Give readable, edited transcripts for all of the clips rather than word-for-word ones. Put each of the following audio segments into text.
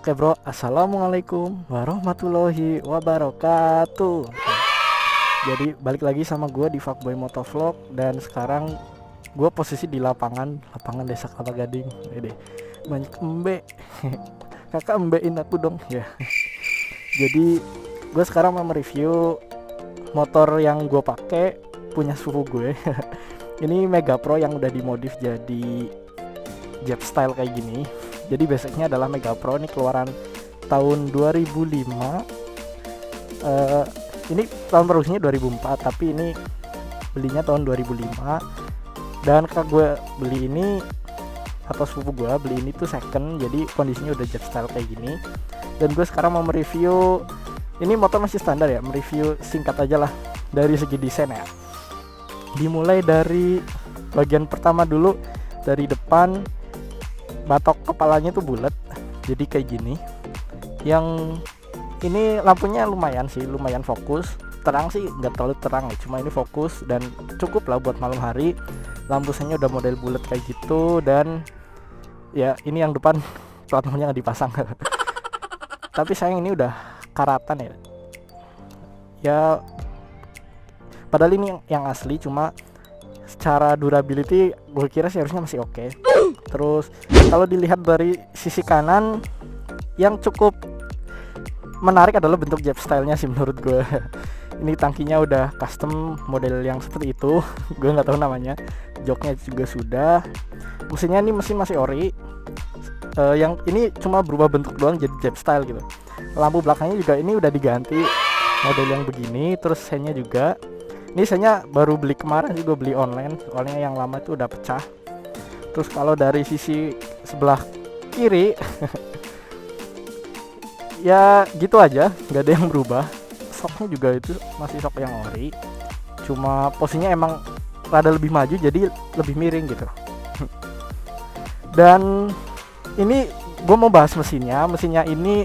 Oke bro, assalamualaikum warahmatullahi wabarakatuh. Jadi balik lagi sama gue di Fuckboy Motovlog. Dan sekarang gue posisi di lapangan desa Kelapa Gading. Ini banyak embe. Kakak embein aku dong ya. Jadi gue sekarang mau mereview motor yang gue pakai, punya sepupu gue. Ini Mega Pro yang udah dimodif jadi jet style kayak gini. Jadi basicnya adalah Mega Pro, ini keluaran tahun 2005. Ini tahun produksinya 2004, tapi ini belinya tahun 2005. Dan kakak gue beli ini, atau sepupu gue beli ini tuh second, jadi kondisinya udah jet style kayak gini. Dan gue sekarang mau mereview, ini motor masih standar ya, mereview singkat aja lah dari segi desain ya. Dimulai dari bagian pertama dulu, dari depan. Batok kepalanya tuh bulat, jadi kayak gini. Yang ini lampunya lumayan sih, lumayan fokus. Terang sih nggak terlalu terang ya, cuma ini fokus dan cukup lah buat malam hari. Lampu senya udah model bulat kayak gitu. Dan ya ini yang depan plat nomornya nggak dipasang. Tapi sayang ini udah karatan ya. Ya padahal ini yang asli, cuma secara durability gue kira sih harusnya masih oke. Terus kalau dilihat dari sisi kanan, yang cukup menarik adalah bentuk jet style-nya sih menurut gue. Ini tangkinya udah custom model yang seperti itu. Gue nggak tahu namanya. Joknya juga sudah. Mesinnya ini mesin masih ori. Yang ini cuma berubah bentuk doang jadi jet style gitu. Lampu belakangnya juga ini udah diganti model yang begini. Terus sennya juga. Ini sennya baru beli kemarin sih, gue beli online. Soalnya yang lama itu udah pecah. Terus kalau dari sisi sebelah kiri ya gitu aja, nggak ada yang berubah. Shocknya juga itu masih shock yang ori, cuma posisinya emang rada lebih maju jadi lebih miring gitu. Dan ini gue mau bahas mesinnya ini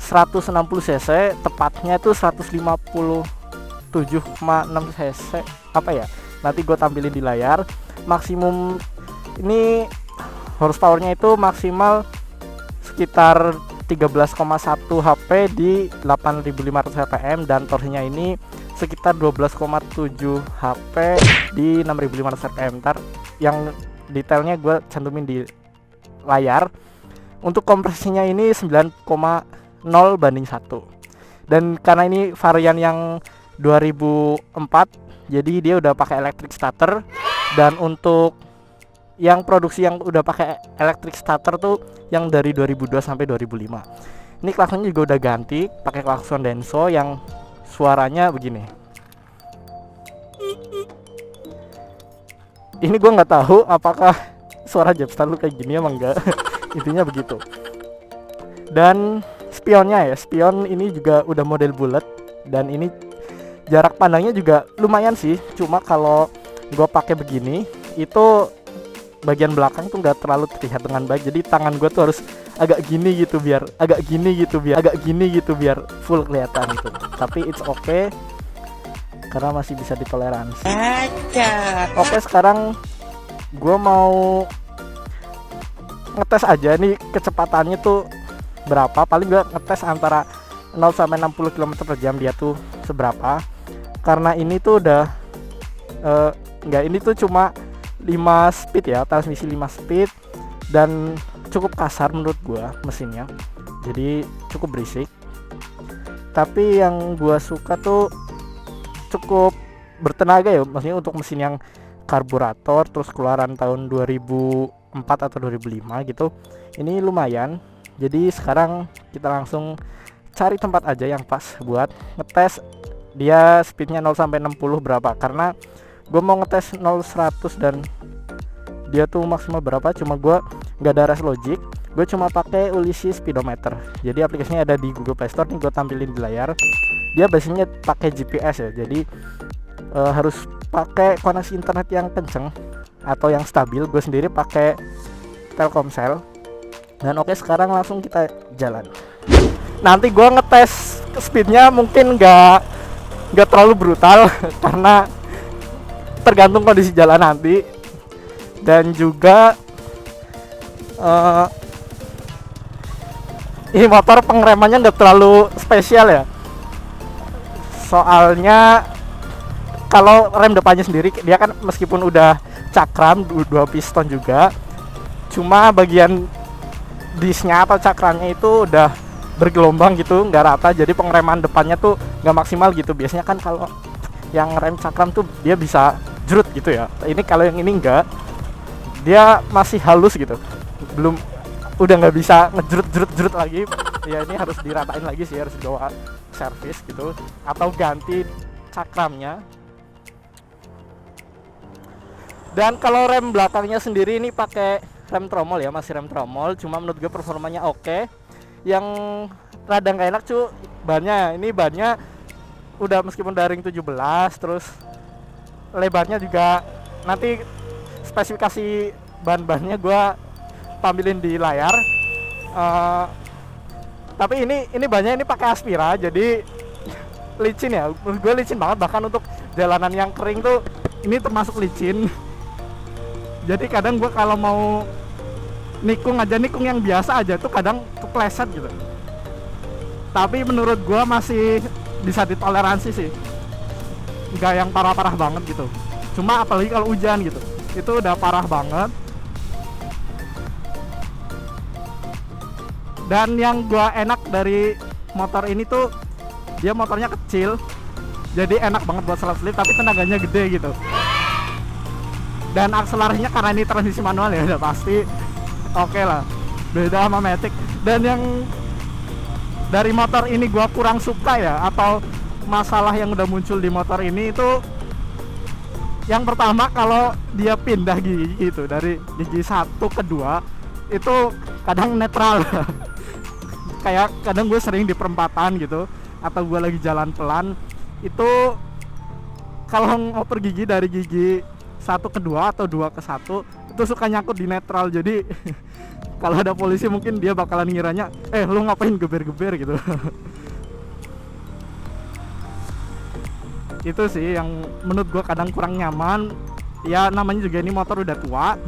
160 cc, tepatnya itu 157,6 cc apa ya, nanti gue tampilin di layar. Maksimum ini horsepowernya itu maksimal sekitar 13,1 HP di 8.500 rpm, dan torsinya ini sekitar 12,7 HP di 6.500 rpm. Ntar yang detailnya gue cantumin di layar. Untuk kompresinya ini 9,0 banding 1. Dan karena ini varian yang 2004, jadi dia udah pakai electric starter. Dan untuk yang produksi yang udah pakai electric starter tuh yang dari 2002 sampai 2005. Ini klaksonnya juga udah ganti, pakai klakson Denso yang suaranya begini. Ini gue nggak tahu apakah suara Jetstar lu kayak gini emang enggak. Intinya begitu. Dan spionnya ya, spion ini juga udah model bulat, dan ini jarak pandangnya juga lumayan sih. Cuma kalau gue pakai begini itu bagian belakang tuh nggak terlalu terlihat dengan baik, jadi tangan gue tuh harus agak gini gitu biar full kelihatan gitu. Tapi it's okay karena masih bisa ditoleransi. Oke, sekarang gue mau ngetes aja nih kecepatannya tuh berapa. Paling gue ngetes antara 0 sampai 60 km per jam dia tuh seberapa. Karena ini tuh udah ini tuh cuma 5 speed ya, transmisi 5 speed, dan cukup kasar menurut gua mesinnya, jadi cukup berisik. Tapi yang gua suka tuh cukup bertenaga ya, maksudnya untuk mesin yang karburator terus keluaran tahun 2004 atau 2005 gitu, ini lumayan. Jadi sekarang kita langsung cari tempat aja yang pas buat ngetes dia speednya 0 sampai 60 berapa, karena gue mau ngetes 0-100 dan dia tuh maksimal berapa. Cuma gue nggak ada Race Logic, gue cuma pakai Ulysses Speedometer. Jadi aplikasinya ada di Google Play Store, nih gue tampilin di layar. Dia biasanya pakai GPS ya, jadi harus pakai koneksi internet yang kenceng atau yang stabil. Gue sendiri pakai Telkomsel. Dan oke, sekarang langsung kita jalan. Nanti gue ngetes speednya mungkin nggak terlalu brutal karena tergantung kondisi jalan nanti. Dan juga ini motor pengeremannya nggak terlalu spesial ya, soalnya kalau rem depannya sendiri dia kan meskipun udah cakram dua piston juga, cuma bagian disnya atau cakramnya itu udah bergelombang gitu, nggak rata, jadi pengereman depannya tuh nggak maksimal gitu. Biasanya kan kalau yang rem cakram tuh dia bisa jrut gitu ya, ini kalau yang ini enggak, dia masih halus gitu, belum, udah nggak bisa ngejrut lagi ya. Ini harus diratain lagi sih, harus dibawa servis gitu atau ganti cakramnya. Dan kalau rem belakangnya sendiri ini pakai rem tromol ya, masih rem tromol, cuma menurut gue performanya oke. Yang rada nggak enak cu, bannya, ini bannya udah meskipun daring 17, terus lebarnya juga, nanti spesifikasi ban-bannya gue tampilin di layar. Tapi ini bannya ini pakai Aspira, jadi licin ya, menurut gue licin banget, bahkan untuk jalanan yang kering tuh ini termasuk licin. Jadi kadang gue kalau mau nikung yang biasa aja tuh kadang kepleset gitu. Tapi menurut gue masih bisa ditoleransi sih, nggak yang parah-parah banget gitu. Cuma apalagi kalau hujan gitu, itu udah parah banget. Dan yang gue enak dari motor ini tuh dia motornya kecil, jadi enak banget buat slip tapi tenaganya gede gitu. Dan akselerasinya karena ini transmisi manual ya udah pasti oke lah, beda sama Matic. Dan yang dari motor ini gua kurang suka ya, atau masalah yang udah muncul di motor ini itu yang pertama, kalau dia pindah gigi gitu dari gigi 1 ke 2 itu kadang netral. Kayak kadang gue sering di perempatan gitu, atau gue lagi jalan pelan, itu kalau ngoper gigi dari gigi 1 ke 2 atau 2 ke 1 itu suka nyangkut di netral. Jadi kalau ada polisi mungkin dia bakalan ngiranya lu ngapain geber-geber gitu. Itu sih yang menurut gue kadang kurang nyaman ya, namanya juga ini motor udah tua.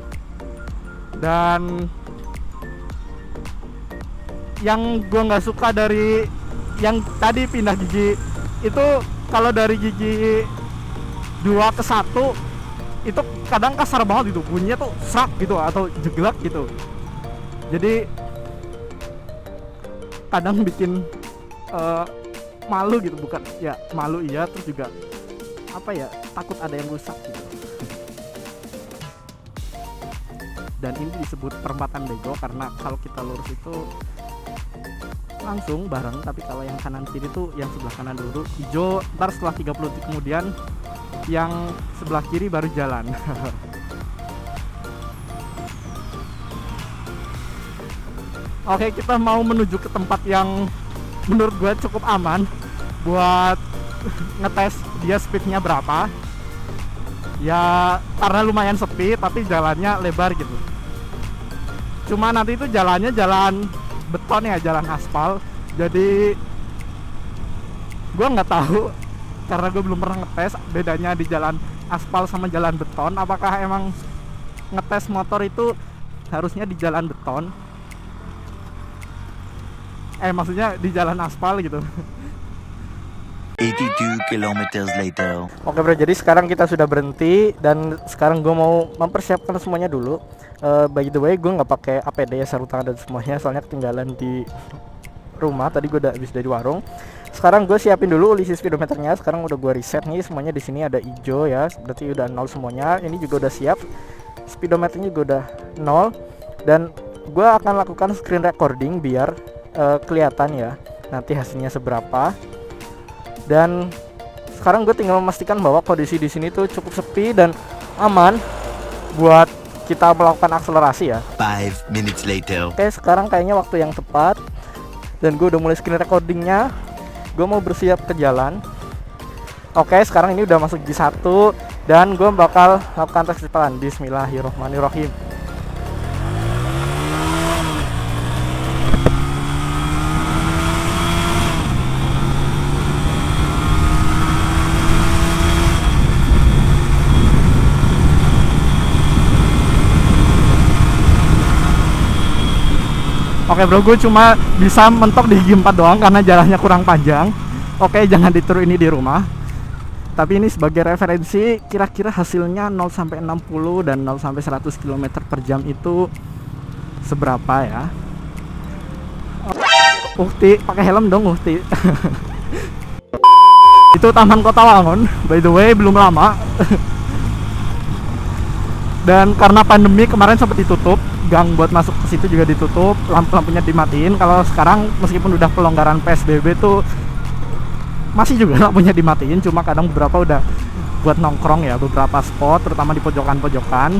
Dan yang gue nggak suka dari yang tadi pindah gigi itu, kalau dari gigi 2 ke 1 itu kadang kasar banget gitu, bunyinya tuh serak gitu atau jeglak gitu. Jadi kadang bikin malu gitu, bukan ya malu iya, terus juga apa ya, takut ada yang rusak gitu. Dan ini disebut perempatan bego karena kalau kita lurus itu langsung bareng, tapi kalau yang kanan kiri tuh yang sebelah kanan dulu hijau, ntar setelah 30 detik kemudian yang sebelah kiri baru jalan. Oke, kita mau menuju ke tempat yang menurut gue cukup aman buat ngetes dia speednya berapa ya, karena lumayan sepi tapi jalannya lebar gitu. Cuma nanti itu jalannya jalan beton ya, jalan aspal, jadi gue nggak tahu karena gue belum pernah ngetes bedanya di jalan aspal sama jalan beton. Apakah emang ngetes motor itu harusnya di jalan beton, maksudnya di jalan aspal gitu. 82 kilometers later. Oke bro, jadi sekarang kita sudah berhenti dan sekarang gue mau mempersiapkan semuanya dulu. By the way, gue nggak pakai APD ya, sarung tangan dan semuanya, soalnya ketinggalan di rumah. Tadi gue udah habis dari warung. Sekarang gue siapin dulu list speedometernya. Sekarang udah gue reset nih semuanya, di sini ada hijau ya, berarti udah 0 semuanya. Ini juga udah siap, speedometernya juga udah 0. Dan gue akan lakukan screen recording biar kelihatan ya nanti hasilnya seberapa. Dan sekarang gue tinggal memastikan bahwa kondisi di sini tuh cukup sepi dan aman buat kita melakukan akselerasi ya. 5 minutes later. Oke, sekarang kayaknya waktu yang tepat dan gue udah mulai screen recordingnya. Gue mau bersiap ke jalan. Oke, sekarang ini udah masuk G1 dan gue bakal lakukan tes kecepatan. Bismillahirrohmanirrohim. Oke, Oke bro, gue cuma bisa mentok di gigi 4 doang karena jaraknya kurang panjang. Oke, jangan ditiru ini di rumah. Tapi ini sebagai referensi, kira-kira hasilnya 0 sampai 60 dan 0 sampai 100 km per jam itu seberapa ya? Ukti, pakai helm dong Ukti. Itu Taman Kota Wangun, by the way, belum lama. Dan karena pandemi kemarin sempat ditutup, gang buat masuk ke situ juga ditutup, lampu-lampunya dimatiin. Kalau sekarang meskipun udah pelonggaran PSBB tuh masih juga lampunya dimatiin, cuma kadang beberapa udah buat nongkrong ya, beberapa spot terutama di pojokan-pojokan.